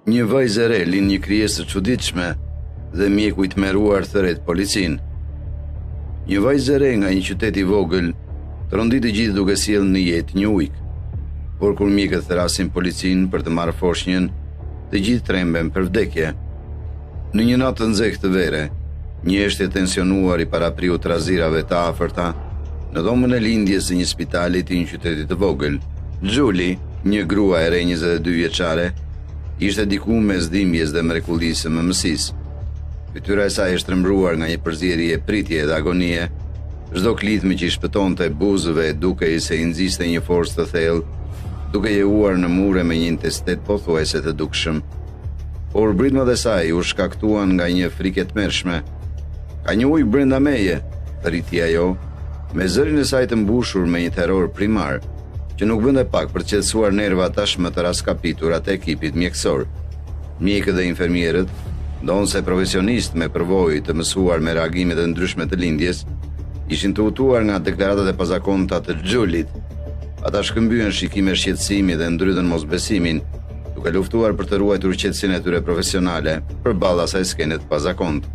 Një vajzë e re lind një krijesë të çuditshme dhe mjeku i tmerruar thret policinë. Një vajzë e re nga një qytet i vogël trondi të gjithë duke sjellë në jetë një ujk. Por kur mjekët therasin policinë për të marrë foshnjën, të gjithë tremben për vdekje. Në një natë të nxehtë të vere, një eshtje tensionuar i parapriu trazirave të afërta në dhomën e lindjes së një spitali të një qyteti të vogël. Julie, një grua e re 22 vjeçare, ishte diku mes dhimbjes dhe mrekullisë së mëmësisë. Fytyra e saj e shtrembruar nga një përzierje pritje dhe agonie, çdo klithmë që i shpëtonte buzëve dukej se i nxiste një forcë të thellë, duke jehuar në mure me një intensitet pothuajse të dukshëm. Por britmat e saj u shkaktuan nga një frikë e tmerrshme. Ka një ujk brenda meje, rriti ajo, me zërin e saj të mbushur me një terror primar, që nuk bënte pak për të qetësuar nervat tashmë të raskapitur atë ekipit mjekësor. Mjekët dhe infermierët, ndonse profesionistë me përvojë të mësuar me reagimet e ndryshme të lindjes, ishin të hutuar nga deklaratat e pazakonta të Julit. Ata shkëmbyen shikime shqetësimi dhe ndrytën mosbesimin, duke luftuar për të ruajtur qetësinë e tyre profesionale përballë asaj skene të pazakontë.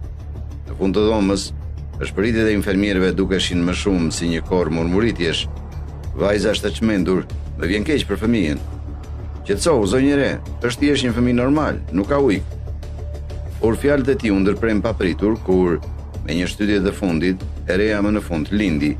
Në fund të dhomës, shpëritjet e infermierëve dukeshin më shumë si një korr murmuritjesh. Vajza është e çmendur, më vjen keq për fëmijën. Qetësohu, zonjë re, është thjesht një fëmijë normal, nuk ka ujk. Por fjalët e tij u ndërprerën papritur kur, me një shtytje të fundit, e reja më në fund lindi.